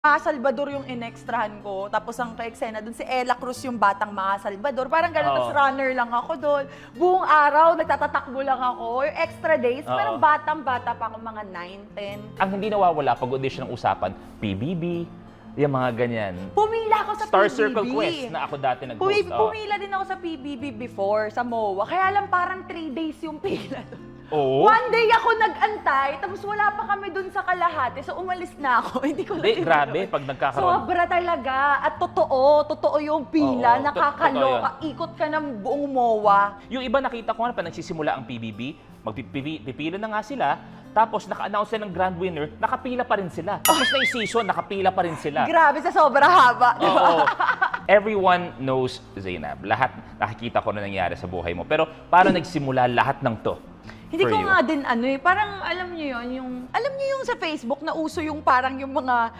Salvador yung inextrahan ko, tapos ang ka-eksena dun si Ella Cruz yung batang mga Salvador. Parang gano'n, tapos runner lang ako doon. Buong araw, nagtatatakbo lang ako. Yung extra days, pero batang-bata pa ako, mga 9, 10. Ang hindi nawawala pag audition ng usapan, PBB, yung mga ganyan. Pumila ako sa Star PBB. Circle Quest na ako dati nag-host. Pumila din ako sa PBB before, sa MOA. Kaya lang parang 3 days yung pila doon. Oo. One day ako nag-antay, tapos wala pa kami dun sa kalahati, so umalis na ako. Hindi ko na Hindi, tinuloy. grabe, pag nagkakaroon. Sobra talaga. At totoo yung pila, Oo, nakakaloka. Ikot ka ng buong MOA. Yung iba nakita ko nga pa nagsisimula ang PBB, magpipila na nga sila, tapos naka-announce na ng grand winner, nakapila pa rin sila. Tapos na yung season, nakapila pa rin sila. Grabe, sa sobra haba. Di ba? Oo. Everyone knows Zainab. Lahat nakikita ko na nangyari sa buhay mo. Pero paano nagsimula lahat ng to? Hindi for ko you? nga din parang alam niyo yun, alam niyo yung sa Facebook na uso yung parang yung mga